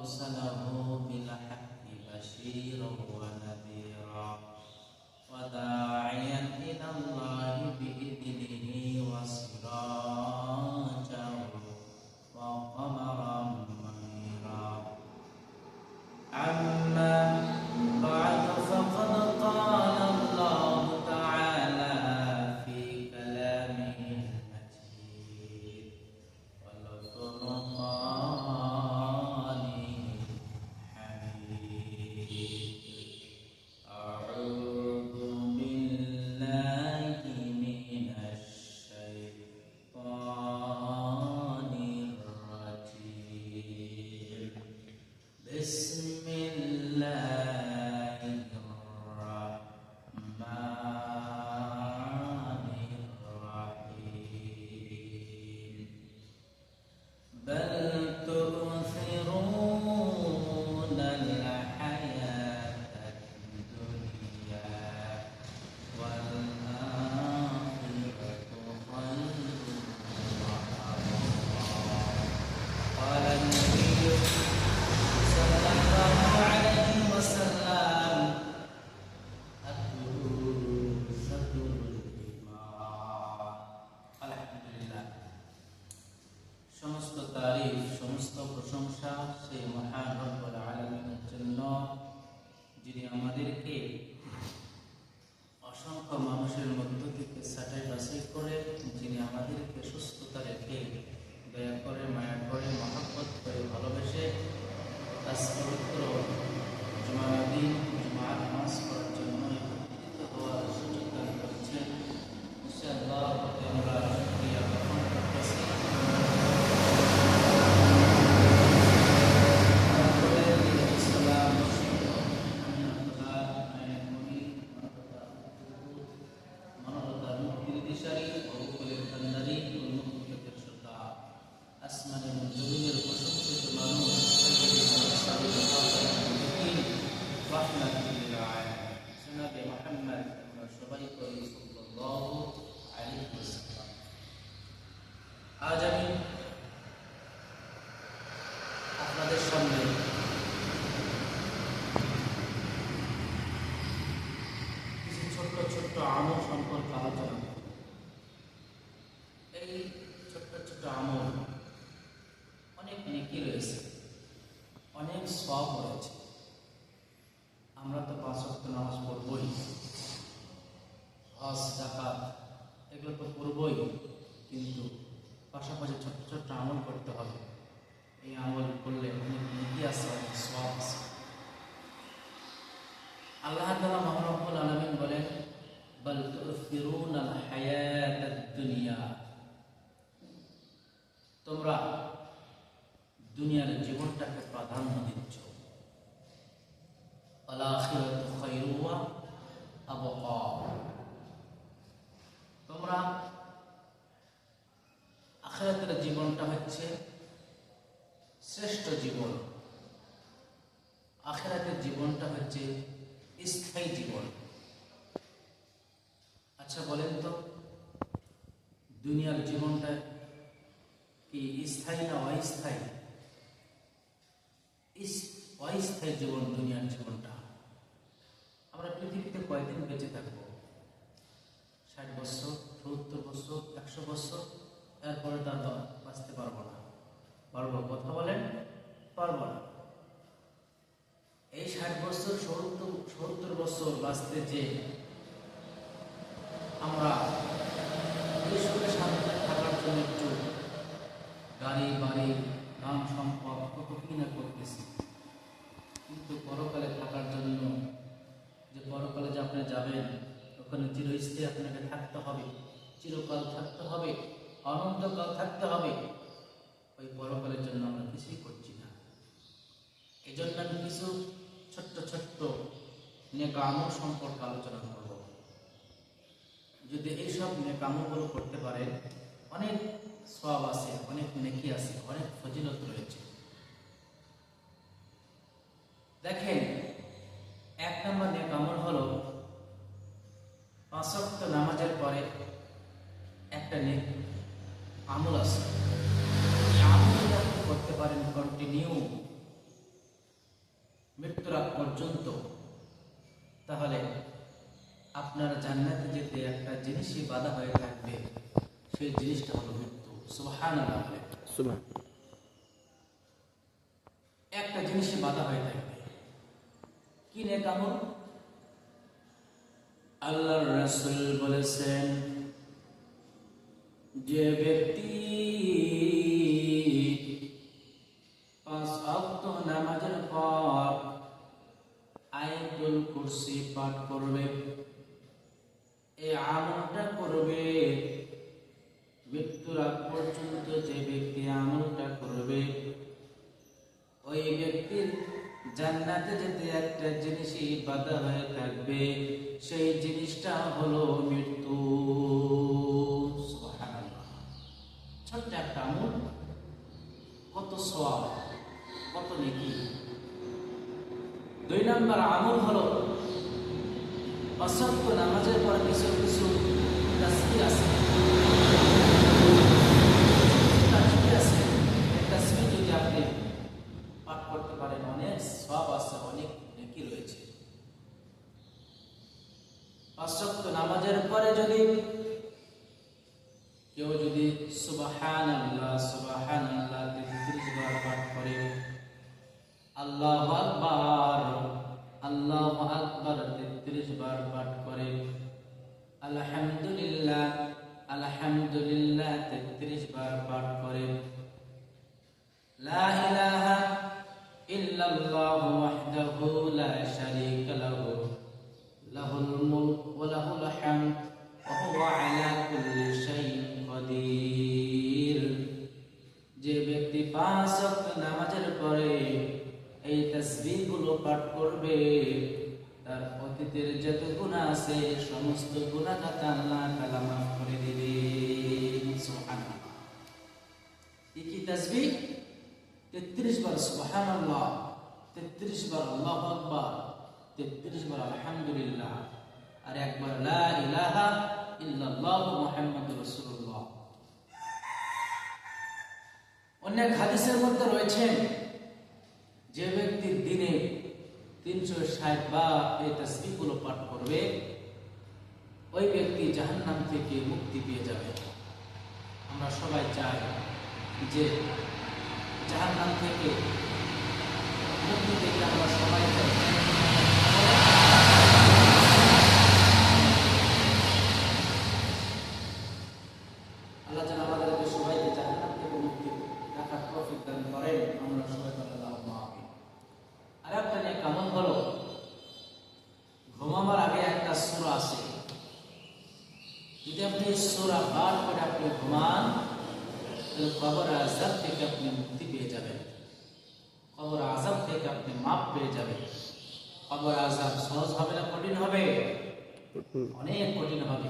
أرسله بالحق بشيرا ونذيرا وداعيا إلى الله بإذنه وسراجا وقمرا منيرا. أما بعد فقد قال الله تعالى في كلامه المجيد والفرقان الحميد. أعوذ بالله من الشيطان الرجيم. بسم الله الرحمن الرحيم. بل تؤثرون الحياة الدنيا والآخرة خير وأبقى. قال النبي صلى الله عليه وسلم الدروس الإيمان. আলহামদুলিল্লাহ, সমস্ত তারিফ, সমস্ত প্রশংসা সেই মহান রব্বুল আলামিনের জন্য, যিনি আমাদেরকে অসংখ্য মানুষের মধ্য থেকে ছাঁটাই বাছাই করে, যিনি আমাদেরকে সুস্থতা রেখে দয়া করে, মায়া করে, মহব্বত করে, ভালোবেসে আজ পবিত্র জুমার দিন জুমার নামাজ পড়ার জন্য একত্রিত হওয়ার সুযোগ দান করেছেন। ইনশাআল্লাহ আমরা শুকরিয়া জ্ঞাপন করতেছি। আজ আমি আপনাদের সামনে কিছু ছোট্ট ছোট্ট আমল সম্পর্কে আলোচনা করব। এই ছোট্ট ছোট্ট আমল অনেক নেকি রয়েছে, অনেক সওয়াব রয়েছে। আমরা তো 5 ওয়াক্ত নামাজ পড়বই, হজ যাকাত এগুলো তো পড়বই, কিন্তু পাশাপাশি ছোট্ট ছোট্ট আমল করতে হবে। এই আমল করলে অনেক নেকি আছে, অনেক সওয়াব আছে। আল্লাহ তাআলা মহান রব্বুল আলামিন বলেন, বাল তু'থিরুনাল হায়াতাদ দুনিয়া, তোমরা দুনিয়ার জীবনটাকে প্রাধান্য দিচ্ছ। ওয়াল আখিরাতু খায়রুন ওয়া আবকা, তোমরা আখিরাতের জীবনটা হচ্ছে শ্রেষ্ঠ জীবন, আখিরাতের জীবনটা হচ্ছে স্থায়ী জীবন। আচ্ছা বলেন তো, দুনিয়ার জীবনটা কি স্থায়ী না অস্থায়ী? অস্থায়ী জীবন দুনিয়ার জীবনটা। আমরা পৃথিবীতে কয়দিন বেঁচে থাকবো? 60 বছর, 70 বছর, 100 বছর, এরপরে তার বাঁচতে পারবো না। পারবো? কথা বলেন, পারবো না। এই 60 বছর, 70 বছর বাঁচতে যে আমরা এই সুখে শান্তিতে থাকার জন্য একটু গাড়ি বাড়ি নাম সম্পদ কত কি না করতেছি, কিন্তু পরকালে থাকার জন্য, যে পরকালে যে আপনি যাবেন, ওখানে চিরস্থায়ী আপনাকে থাকতে হবে, চিরকাল থাকতে হবে, অনন্তকাল থাকতে হবে। ওই পরকালের জন্য আমরা কিছুই করছি না। এই জন্য আমি কিছু ছোট্ট ছোট্ট নেক আমল সম্পর্কে আলোচনা করব। যদি এইসব নেক আমলগুলো করতে পারেন, অনেক সওয়াব আছে, অনেক নেকি আছে, অনেক ফজিলত রয়েছে। দেখেন, 1 নম্বর নেক আমল হলো 5 ওয়াক্ত নামাজের পরে একটা নেক আমল আছে। আমল আপনি করতে পারেন কন্টিনিউ, পর্যন্ত, তাহলে আপনার জান্নাতে যেতে একটা জিনিসই বাধা হয়ে থাকবে, সেই জিনিসটা হলো মৃত্যু। সুবহানাল্লাহ। একটা জিনিসই বাধা হয়ে থাকবে, কি নেক আমল? আল্লাহর রাসূল বলেছেন, যে ব্যক্তি 5 ওয়াক্ত নামাজের পর আয়াতুল কুরসি পাঠ করবে, এই আমলটা করবে, মৃত্যুর আগ পর্যন্ত যে ব্যক্তি আমলটা করবে, ওই ব্যক্তির জান্নাতে যেতে একটা জিনিসই বাধা হয়ে থাকবে, সেই জিনিসটা হলো মৃত্যু। সুবহানাল্লাহ। ছোট্ট একটা আমল, কত সওয়াব, কত নেকি। 2 নম্বর আমল হলো 5 ওয়াক্ত নামাজের পর কিছু কিছু তাসবিহ আছে, তাসবিহ যদি আপনি পাঠ করতে পারেন, অনেক সওয়াব আছে, অনেক নেকি রয়েছে। 5 ওয়াক্ত নামাজের পরে যদি কেউ যদি সুবহানাল্লাহ সুবহানাল্লাহ 33 বার পাঠ করে, আল্লাহু আকবার আল্লাহু আকবার 33 বার পাঠ করে, আলহামদুলিল্লাহ আলহামদুলিল্লাহ 33 বার পাঠ করে, লা ইলাহা ইল্লাল্লাহু ওয়াহদাহু লা শারীকা লাহু লাহুল মুলক ওয়া লাহুল হামদ ওয়া হুয়া আলা কুল্লি শাইইন কাদির। যে ব্যক্তি 5 ওয়াক্ত নামাজের পরে এই তাসবিহগুলো পাঠ করবে, তার অতীতের যত গুনাহ আছে সমস্ত গুনাহ খাতা আল্লাহ তাআলা মাফ করে দিবেন। সুবহানাল্লাহ। কি তাসবিহ? 33 বার সুবহানাল্লাহ, 33 বার আল্লাহু আকবার, 33 বার আলহামদুলিল্লাহ, আর একবার লা ইলাহা ইল্লাল্লাহু মুহাম্মাদুর রাসূলুল্লাহ। অনেক হাদিসের মধ্যে রয়েছে, যে ব্যক্তি দিনে 360 বার এই তাসবিহগুলো পাঠ করবে, ওই ব্যক্তি জাহান্নাম থেকে মুক্তি পেয়ে যাবে। আমরা সবাই চাই যে জাহান্নাম থেকে মুক্তি পেতে আমরা সবাই চাই। আল্লাহ যেন আমাদেরকে সবাইকে জাহান্নাম থেকে মুক্তি রাখার তৌফিক দান করেন। আমরা সবাই আল্লাহুম্মা আমিন। আর একটা নেক আমল হলো, ঘুমাবার আগে একটা সূরা আছে, যদি আপনি সূরা পাঠ করে আপনি ঘুমান, তাহলে কবর আযাব থেকে আপনি মুক্তি পেয়ে যাবেন, কবর আযাব থেকে আপনি মাফ পেয়ে যাবেন। কবর আযাব সহজ হবে না কঠিন হবে? অনেক কঠিন হবে,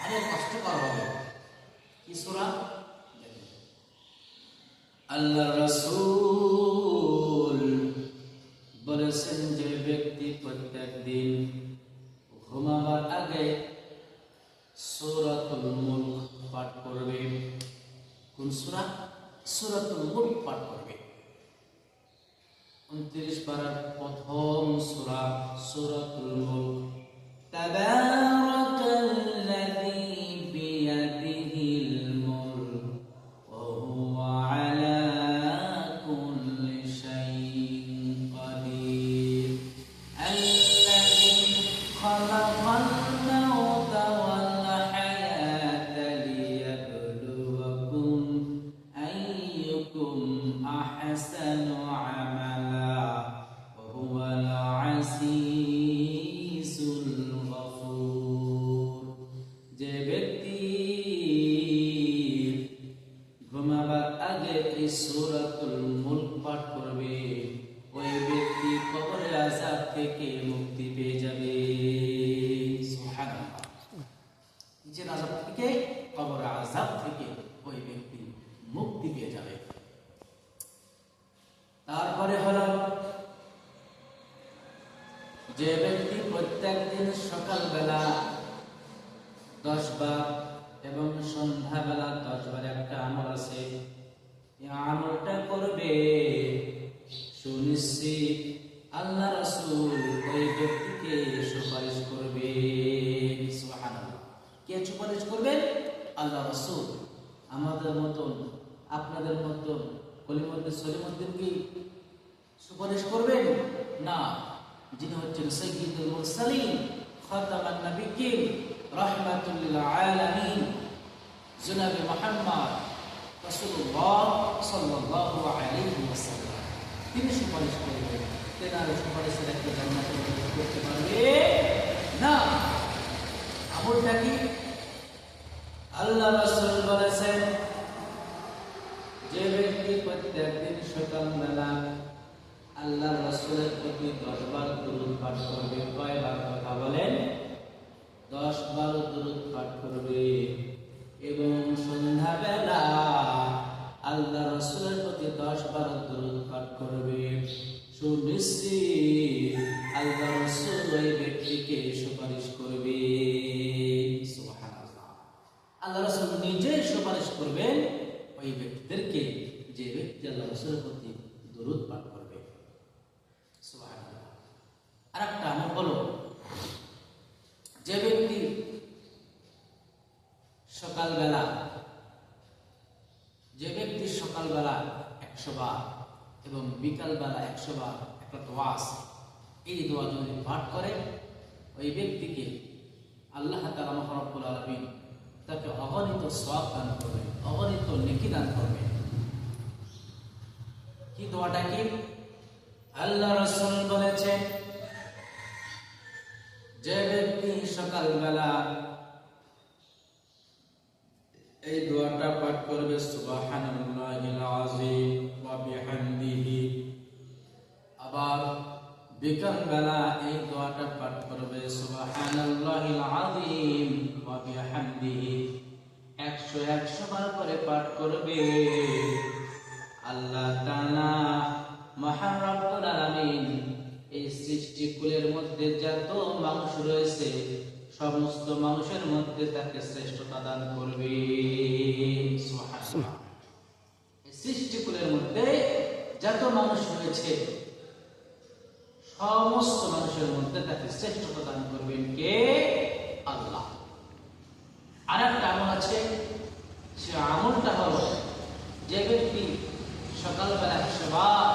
অনেক কষ্টকর হবে। কি সূরা? আল্লাহ রাসূল বলেছেন, যে ব্যক্তি প্রত্যেক দিন ঘুমাবার আগে সূরাতুল মুলক পাঠ করবে। কোন সূরা? সূরাতুল মুলক পাঠ করবে। 29 পারার প্রথম সূরা সূরাতুল মুলক। তাবারাকাল্লাযী বিয়াদিহিল মুলক ওয়া হুয়া আলা কুল্লি শাইইন কাদির। আল্লাযী খালাকাল মাউতা ওয়াল হায়াতা লিয়াবলুয়াকুম আইয়ুকুম আহসানু আমালা ওয়া হুয়াল আজিজুল গফুর। যে ব্যক্তি ঘুমাবার আগে এই সূরাতুল মুলক পাঠ করবে, ওই ব্যক্তি কবরের আযাব থেকে মুক্তি পেয়ে যাবে। সুবহানাল্লাহ। যে আযাব থেকে, কবরের আযাব থেকে ওই ব্যক্তি মুক্তি পেয়ে যাবে। তারপরে হলো, যে ব্যক্তি প্রত্যেক দিন সকালবেলা 10 বার এবং সন্ধ্যাবেলা 10 বার, একটা আমল আছে, এই আমলটা করবে, সুনিশ্চিত আল্লাহ রাসূল ওই ব্যক্তিকে সুপারিশ করবেন। সুবহানাল্লাহ। কে সুপারিশ করবেন? আল্লাহ রাসূল। আমাদের মতন আপনাদের মতন কলিমুদ্দিন সলিমুদ্দিন কি সুপারিশ করবেন? না, যিনি হচ্ছেন সাইয়্যিদুল মুরসালিন, খাতামান নাবিয়্যিন, রাহমাতুল লিল আলামিন, জনাবে মুহাম্মদ রাসূলুল্লাহ সাল্লাল্লাহু আলাইহি ওয়াসাল্লাম, তিনি সুপারিশ করবেন। তেনার সুপারিশের একটা জান্নাতে প্রবেশ করতে পারবে না। আমলটা কি? আল্লাহ রাসূল বলেছেন, যে ব্যক্তি প্রত্যেক দিন সকালবেলা আল্লাহ রাসূলের প্রতি 10 বার দুরূদ পাঠ করবে, কয়বার কথা বলেন? 10 বার দুরূদ পাঠ করবে, এবং সন্ধ্যাবেলা আল্লাহ রাসূলের প্রতি 10 বার দুরূদ পাঠ করবে, সুনিশ্চিত আল্লাহ রাসূল ওই ব্যক্তিকে সুপারিশ করবে। সুবহানাল্লাহ। আল্লাহ রাসূল নিজে সুপারিশ করবেন ওই ব্যক্তিদেরকে, যে ব্যক্তি আল্লাহ রাসূলের প্রতি দুরূদ পাঠ করবে। সুবহানাল্লাহ। আরেকটা আমল হলো, যে ব্যক্তি সকালবেলা 100 বার এবং বিকালবেলা 100 বার একটা দোয়া আছে, এই দোয়া যদি পাঠ করে ওই ব্যক্তিকে আল্লাহ তাআলা মহান রব্বুল আলামিন তাকে অগণিত সওয়াব দান করবেন, অগণিত নেকি দান করবেন। কি দোয়াটা কি? আল্লাহ রাসূল বলেছেন, যে ব্যক্তি সকালবেলা এই দোয়াটা পাঠ করবে, সুবহানাল্লাহিল আযীম ওয়া বিহামদিহি, আবার বিকালবেলা এই দোয়াটা পাঠ করবে, সুবহানাল্লাহিল আযীম ওয়া বিহামদিহি, 100 বার করে পাঠ করবে, আল্লাহ তাআলা মহান রব্বুল আলামিন এই সৃষ্টিকুলের মধ্যে যত মানুষ রয়েছে সমস্ত মানুষের মধ্যে তাকে শ্রেষ্ঠতা দান করবে। সুবহানাল্লাহ। এই সৃষ্টিকুলের মধ্যে যত মানুষ রয়েছে সমস্ত মানুষের মধ্যে তাকে শ্রেষ্ঠতা দান করবেন কে? আল্লাহ। আরেকটা আমল আছে, সে আমলটা হলো, যে ব্যক্তি সকালবেলা 100 বার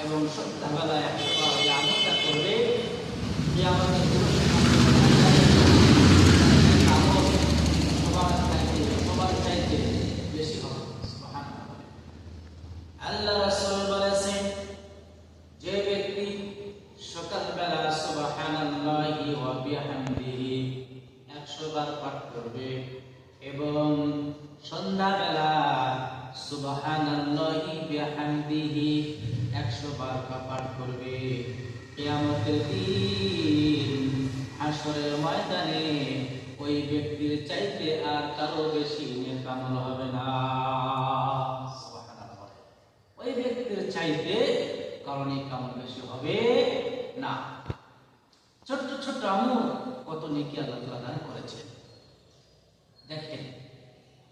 এবং সন্ধ্যাবেলা 100 বার এই আমলটা করবে, যে আমাদের বেশি হবে। সুবহানাল্লাহ। আল্লাহ রাসূল বলেছেন, যে ব্যক্তি সকালবেলা সুবহানাল্লাহি ওয়া বিহামদিহি 100 বার পাঠ করবে এবং সন্ধ্যাবেলা সুবহানাল্লাহি বিহামদিহি 100 বার পাঠ করবে, কিয়ামতের দিন হাসরের ময়দানে ওই ব্যক্তির চাইতে আর কারো বেশি নেক আমল হবে না। সুবহানাল্লাহ। ওই ব্যক্তির চাইতে কারো নেক আমল বেশি হবে না। ছোট্ট ছোট্ট আমল কত নেকি আল্লাহ তাআলা দান করেছেন। দেখেন,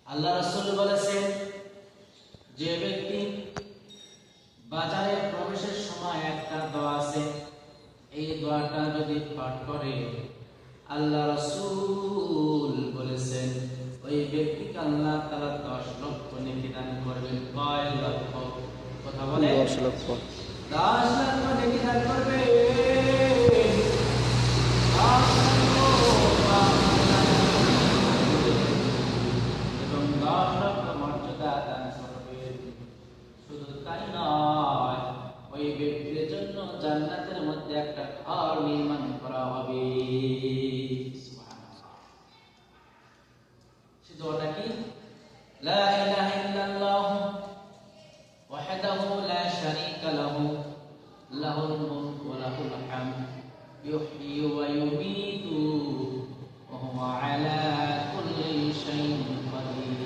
আল্লাহ রাসূল বলেছেন, যে ব্যক্তি বাজারে প্রবেশের সময় একটা দোয়া আছে, এই দোয়াটা যদি পাঠ করে, আল্লাহ রাসূল বলেছেন ওই ব্যক্তিকে আল্লাহ তাআলা 10 লক্ষ নেকি দান করবেন। কয় লক্ষ? কথা বলে 10 লক্ষ। 10 লক্ষ নেকি দান করবে। 10 লক্ষ এবং 10 লক্ষ মর্যাদা দান করবে। শুধু তাই নয়, ওই ব্যক্তির জন্য জান্নাতের মধ্যে একটা ঘর নির্মাণ করা হবে। সুবহানাল্লাহ। সে দোয়াটা কি? লা ইলাহা ইল্লাল্লাহ ওয়াহদাহু লা শারীকা লাহু লাহুল মুলকু ওয়া লাহুল হামদ ইউহয়ী ওয়া ইউমীতু ওয়া হুয়া আলা কুল্লি শাইইন কাদির।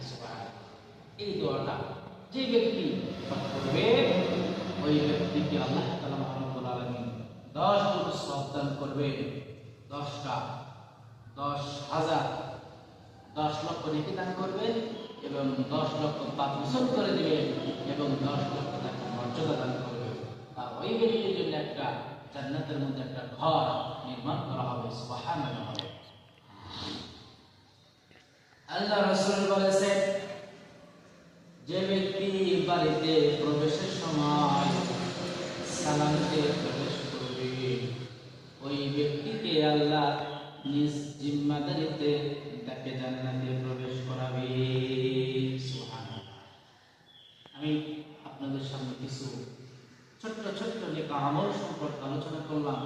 সুবহানাল্লাহ। এই দোয়াটা যে ব্যক্তি পাঠ করবে, ওই ব্যক্তিকে আল্লাহ তাআলা রব্বুল আলামিন 10 গুণ সওয়াব দান করবে। 10টা 10,000 10 লক্ষ নেকি দান করবেন এবং 10 লক্ষ পাপ মোচন করে দিবেন এবং 10 লক্ষ তাকে মর্যাদা দান করবে। আর ওই ব্যক্তির জন্য একটা জান্নাতের মধ্যে একটা ঘর নির্মাণ করা হবে। সুবহানাল্লাহ। আল্লাহ রাসূল বলেছেন, যে ব্যক্তি বাড়িতে প্রবেশের সময় সালাম দিয়ে প্রবেশ করবে, ওই ব্যক্তিকে আল্লাহ নিজ জিম্মাদারিতে তাকে জান্নাতে প্রবেশ করাবে। সুবহানাল্লাহ। আমি আপনাদের সামনে কিছু ছোট্ট ছোট্ট নেক আমল সম্পর্কে আলোচনা করলাম।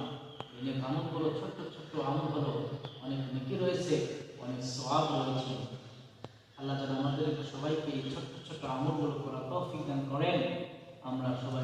এই নেক আমলগুলো ছোট্ট ছোট্ট আমল হলো, অনেক নেকি রয়েছে, অনেক সওয়াব রয়েছে। আল্লাহ যেন আমাদের সবাইকে এই ছোট্ট ছোট্ট আমলগুলো করার তৌফিক দান করেন। আমরা সবাই